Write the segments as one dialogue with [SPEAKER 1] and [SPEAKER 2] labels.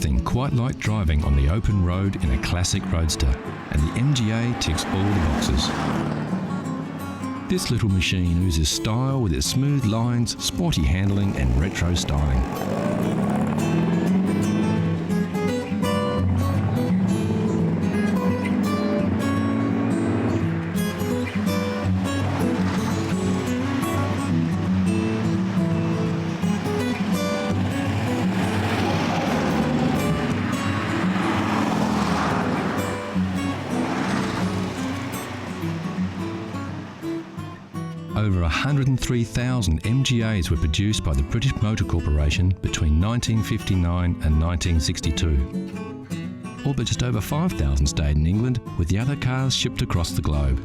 [SPEAKER 1] nothing quite like driving on the open road in a classic roadster, and the MGA ticks all the boxes. This little machine oozes style with its smooth lines, sporty handling and retro styling. Over 103,000 MGAs were produced by the British Motor Corporation between 1959 and 1962. All but just over 5,000 stayed in England, with the other cars shipped across the globe.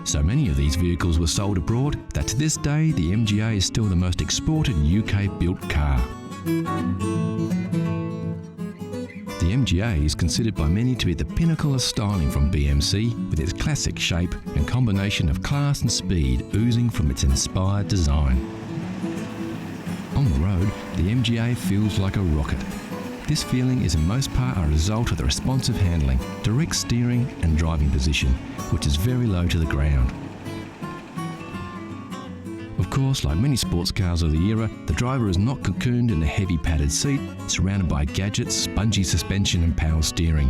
[SPEAKER 1] So many of these vehicles were sold abroad that to this day the MGA is still the most exported UK-built car. The MGA is considered by many to be the pinnacle of styling from BMC, with its classic shape and combination of class and speed oozing from its inspired design. On the road, the MGA feels like a rocket. This feeling is in most part a result of the responsive handling, direct steering and driving position, which is very low to the ground. Of course, like many sports cars of the era, the driver is not cocooned in a heavy padded seat, surrounded by gadgets, spongy suspension and power steering.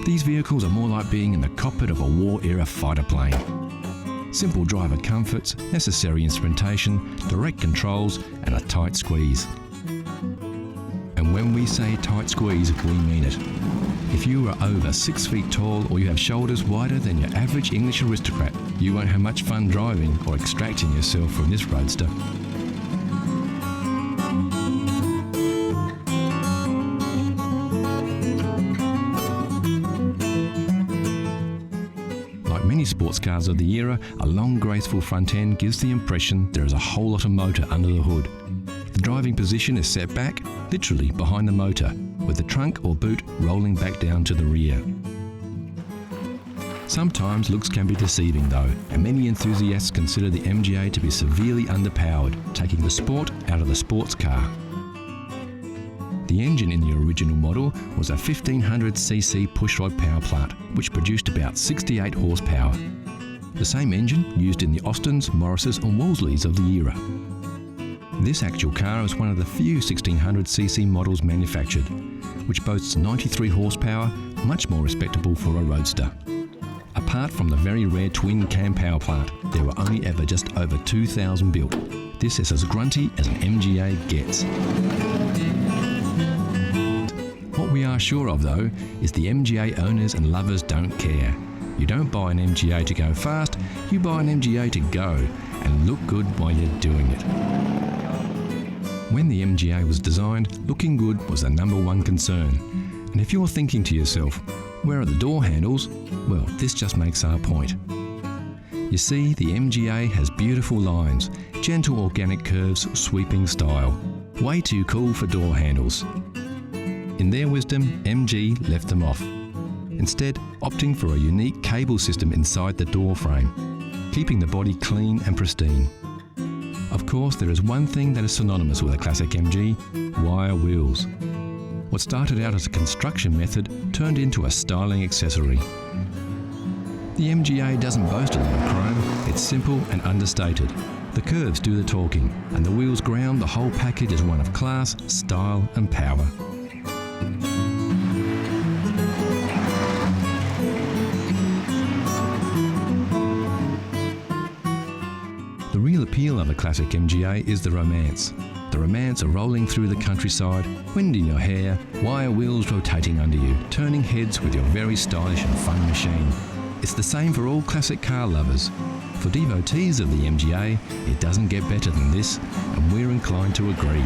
[SPEAKER 1] These vehicles are more like being in the cockpit of a war-era fighter plane. Simple driver comforts, necessary instrumentation, direct controls and a tight squeeze. And when we say tight squeeze, we mean it. If you are over 6 feet tall or you have shoulders wider than your average English aristocrat, you won't have much fun driving or extracting yourself from this roadster. Like many sports cars of the era, a long graceful front end gives the impression there is a whole lot of motor under the hood. The driving position is set back, literally behind the motor, with the trunk or boot rolling back down to the rear. Sometimes looks can be deceiving though, and many enthusiasts consider the MGA to be severely underpowered, taking the sport out of the sports car. The engine in the original model was a 1500cc pushrod power plant, which produced about 68 horsepower. The same engine used in the Austins, Morrises and Wolseleys of the era. This actual car is one of the few 1600cc models manufactured, which boasts 93 horsepower, much more respectable for a roadster. Apart from the very rare twin cam power plant, there were only ever just over 2,000 built. This is as grunty as an MGA gets. What we are sure of though, is the MGA owners and lovers don't care. You don't buy an MGA to go fast, you buy an MGA to go and look good while you're doing it. When the MGA was designed, looking good was the #1 concern. And if you're thinking to yourself, where are the door handles? Well, this just makes our point. You see, the MGA has beautiful lines, gentle organic curves, sweeping style. Way too cool for door handles. In their wisdom, MG left them off, instead opting for a unique cable system inside the door frame, keeping the body clean and pristine. Of course, there is one thing that is synonymous with a classic MG: wire wheels. What started out as a construction method turned into a styling accessory. The MGA doesn't boast a lot of chrome, it's simple and understated. The curves do the talking, and the wheels ground the whole package as one of class, style and power. The real appeal of a classic MGA is the romance. The romance of rolling through the countryside, wind in your hair, wire wheels rotating under you, turning heads with your very stylish and fun machine. It's the same for all classic car lovers. For devotees of the MGA, it doesn't get better than this, and we're inclined to agree.